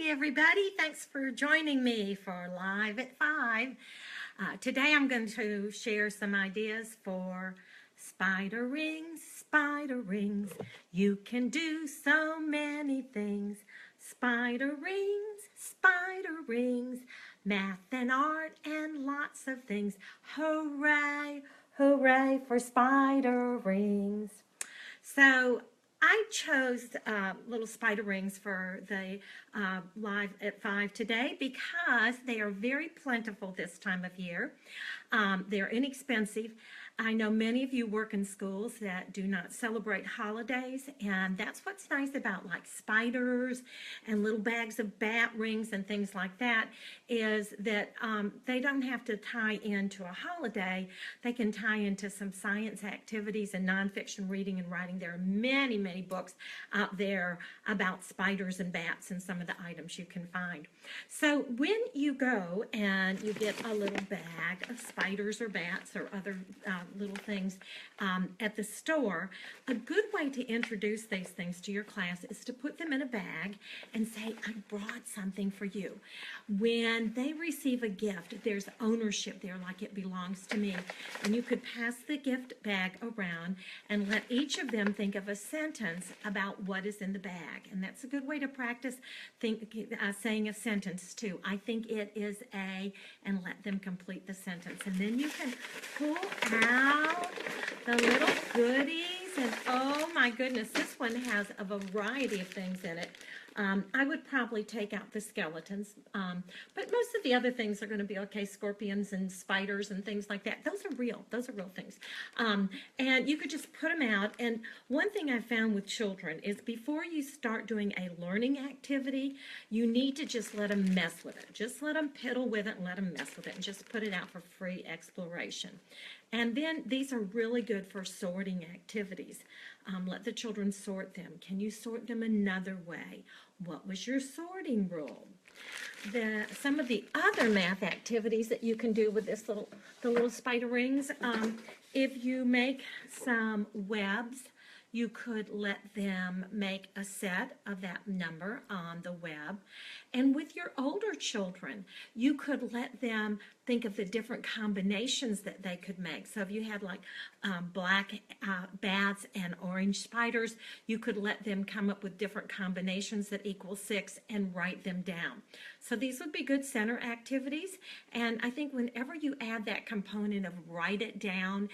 everybody. Thanks for joining me for Live at 5. Today I'm going to share some ideas for spider rings, spider rings. You can do so many things. Spider rings, math and art and lots of things. Hooray, hooray for spider rings. So I chose little spider rings for the Live at 5 today because they are very plentiful this time of year. They're inexpensive. I know many of you work in schools that do not celebrate holidays, and that's what's nice about like spiders and little bags of bat rings and things like that, is that they don't have to tie into a holiday. They can tie into some science activities and nonfiction reading and writing. There are many, many books out there about spiders and bats and some of the items you can find. So when you go and you get a little bag of spiders or bats or other little things at the store, a good way to introduce these things to your class is to put them in a bag and say, I brought something for you. When they receive a gift, there's ownership there, like it belongs to me. And you could pass the gift bag around and let each of them think of a sentence about what is in the bag. And that's a good way to practice saying a sentence too. I think it is a, and let them complete the sentence. And then you can pull out the little goodies, and oh my goodness, this one has a variety of things in it. I would probably take out the skeletons, but most of the other things are going to be okay, scorpions and spiders and things like that. Those are real things. And you could just put them out. And one thing I found with children is before you start doing a learning activity, you need to just let them mess with it. Just let them piddle with it and let them mess with it and just put it out for free exploration. And then these are really good for sorting activities. Let the children sort them. Can you sort them another way? What was your sorting rule? Some of the other math activities that you can do with the little spider rings, if you make some webs, you could let them make a set of that number on the web. And with your older children, you could let them think of the different combinations that they could make. So if you had like black bats and orange spiders, you could let them come up with different combinations that equal 6 and write them down. So these would be good center activities. And I think whenever you add that component of write it down,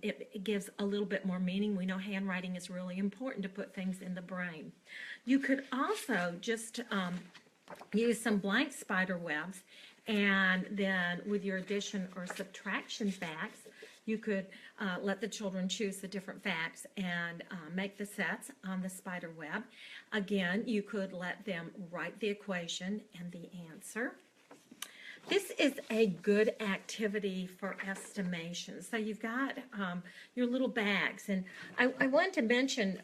it gives a little bit more meaning. We know handwriting is really important to put things in the brain. You could also just use some blank spider webs, and then with your addition or subtraction facts, you could let the children choose the different facts and make the sets on the spider web. Again, you could let them write the equation and the answer. This is a good activity for estimation. So you've got your little bags. And I want to mention,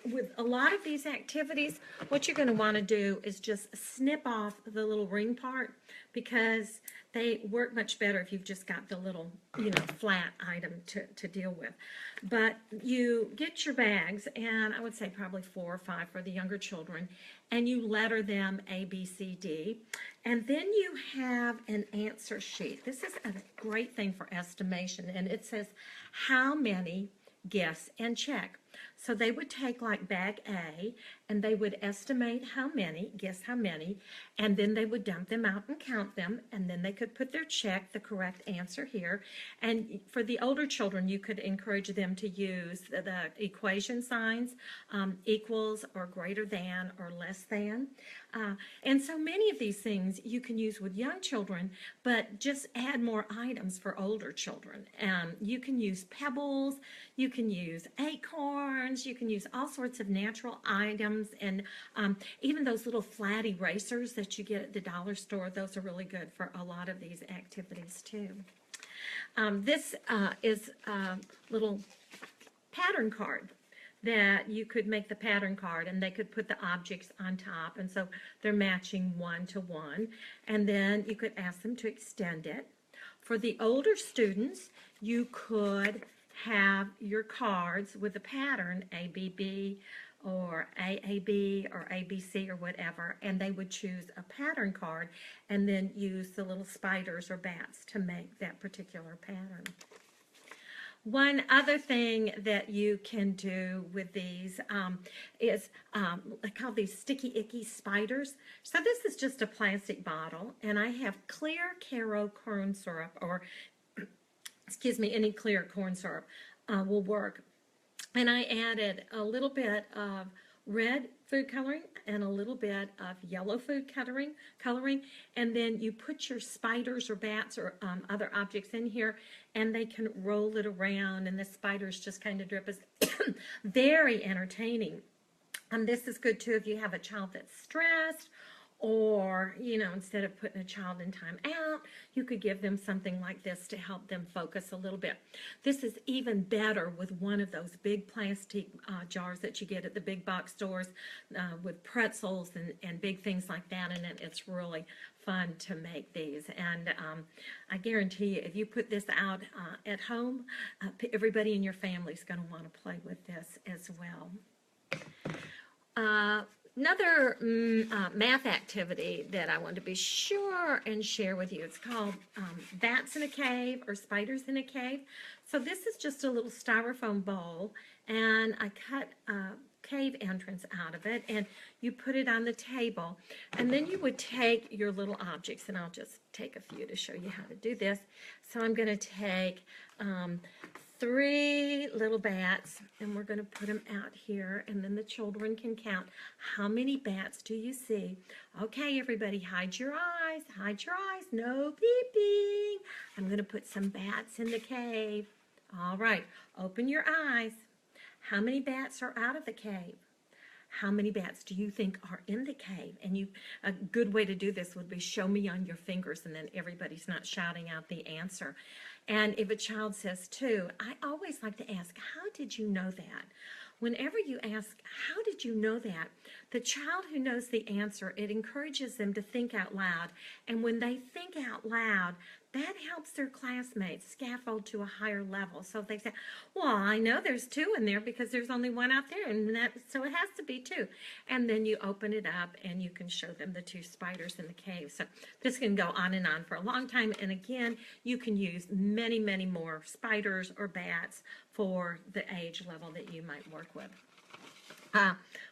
with a lot of these activities, what you're going to want to do is just snip off the little ring part, because they work much better if you've just got the little, flat item to deal with. But you get your bags, and I would say probably 4 or 5 for the younger children, and you letter them A, B, C, D. And then you have an answer sheet. This is a great thing for estimation, and it says how many, guess, and check. So they would take like bag A, and they would estimate how many, guess how many, and then they would dump them out and count them, and then they could put their check, the correct answer here. And for the older children, you could encourage them to use the equation signs, equals or greater than or less than. And so many of these things you can use with young children, but just add more items for older children. You can use pebbles, you can use acorns, you can use all sorts of natural items, and even those little flat erasers that you get at the dollar store, those are really good for a lot of these activities too. This is a little pattern card that you could make the pattern card, and they could put the objects on top, and so they're matching 1 to 1, and then you could ask them to extend it. For the older students, you could have your cards with a pattern A, B, B, or AAB or ABC or whatever, and they would choose a pattern card and then use the little spiders or bats to make that particular pattern. One other thing that you can do with these is I call these sticky icky spiders. So this is just a plastic bottle, and I have clear Karo corn syrup, or excuse me, any clear corn syrup will work. And I added a little bit of red food coloring and a little bit of yellow food coloring, and then you put your spiders or bats or other objects in here, and they can roll it around, and the spiders just kind of drip. Is very entertaining. And this is good too if you have a child that's stressed, or, you know, instead of putting a child in time out, you could give them something like this to help them focus a little bit. This is even better with one of those big plastic jars that you get at the big box stores with pretzels and big things like that in it. It's really fun to make these. And I guarantee you, if you put this out at home, everybody in your family is going to want to play with this as well. Another math activity that I want to be sure and share with you, it's called Bats in a Cave or Spiders in a Cave. So this is just a little styrofoam bowl, and I cut a cave entrance out of it, and you put it on the table, and then you would take your little objects, and I'll just take a few to show you how to do this. So I'm going to take 3 little bats, and we're going to put them out here, and then the children can count. How many bats do you see? Okay, everybody, hide your eyes, no peeping. I'm going to put some bats in the cave. All right, open your eyes. How many bats are out of the cave? How many bats do you think are in the cave? And a good way to do this would be show me on your fingers, and then everybody's not shouting out the answer. And if a child says 2, I always like to ask, how did you know that? Whenever you ask, how did you know that? The child who knows the answer, it encourages them to think out loud. And when they think out loud, that helps their classmates scaffold to a higher level. So if they say, well, I know there's 2 in there because there's only 1 out there, and so it has to be 2. And then you open it up and you can show them the 2 spiders in the cave. So this can go on and on for a long time. And again, you can use many, many more spiders or bats for the age level that you might work with.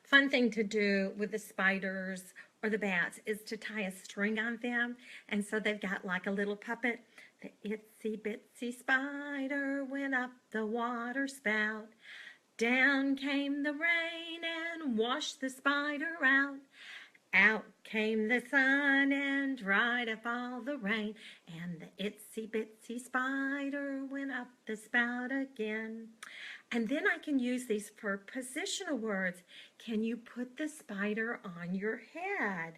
Fun thing to do with the spiders or the bats is to tie a string on them, and so they've got like a little puppet. The itsy bitsy spider went up the water spout. Down came the rain and washed the spider out. Out came the sun and dried up all the rain, and the itsy bitsy spider went up the spout again. And then I can use these for positional words. Can you put the spider on your head?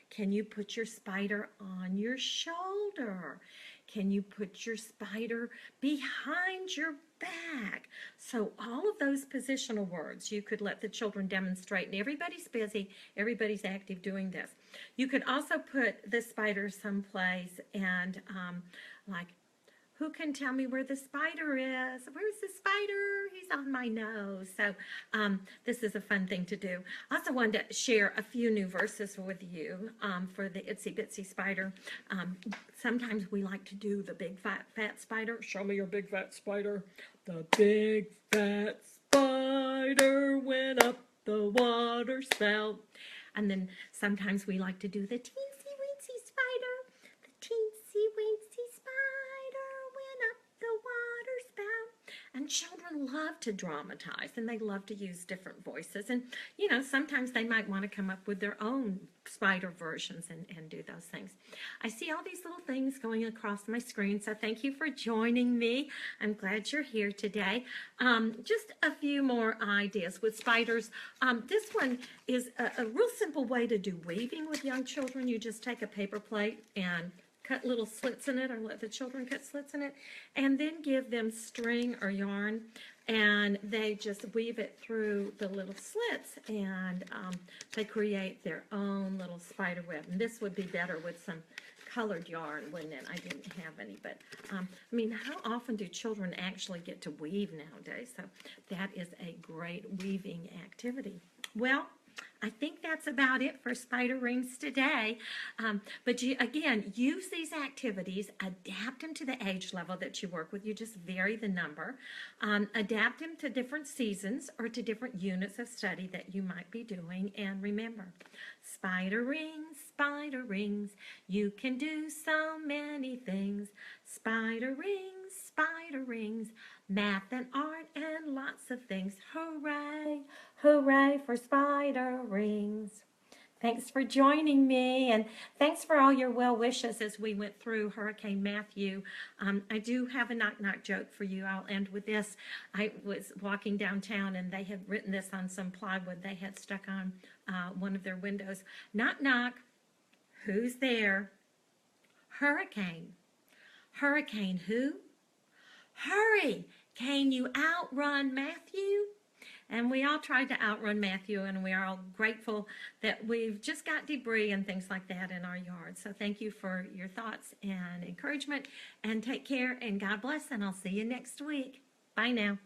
Can you put your spider on your shoulder? Can you put your spider behind your back? So all of those positional words, you could let the children demonstrate, and everybody's busy, everybody's active doing this. You could also put the spider someplace and like, who can tell me where the spider is? Where's the spider? He's on my nose. So this is a fun thing to do. I also wanted to share a few new verses with you for the itsy bitsy spider. Sometimes we like to do the big fat spider. Show me your big fat spider. The big fat spider went up the water spout. And then sometimes we like to do the teensy weensy spider. The teensy weensy spider went up the water spout. And children love to dramatize, and they love to use different voices. And, you know, sometimes they might want to come up with their own spider versions and do those things. I see all these little things going across my screen, so thank you for joining me. I'm glad you're here today. Just a few more ideas with spiders. This one is a real simple way to do weaving with young children. You just take a paper plate and cut little slits in it, or let the children cut slits in it, and then give them string or yarn, and they just weave it through the little slits, and they create their own little spider web. And this would be better with some colored yarn, wouldn't it? I didn't have any, but I mean, how often do children actually get to weave nowadays? So that is a great weaving activity. Well, I think that's about it for spider rings today. But you, again, use these activities, adapt them to the age level that you work with. You just vary the number. Adapt them to different seasons or to different units of study that you might be doing. And remember, spider rings, you can do so many things. Spider rings, math and art and lots of things. Hooray, hooray for spider rings. Thanks for joining me, and thanks for all your well wishes as we went through Hurricane Matthew. I do have a knock-knock joke for you. I'll end with this. I was walking downtown, and they had written this on some plywood they had stuck on one of their windows. Knock, knock. Who's there? Hurricane. Hurricane who? Hurry! Can you outrun Matthew? And we all tried to outrun Matthew, and we are all grateful that we've just got debris and things like that in our yard. So thank you for your thoughts and encouragement, and take care, and God bless, and I'll see you next week. Bye now.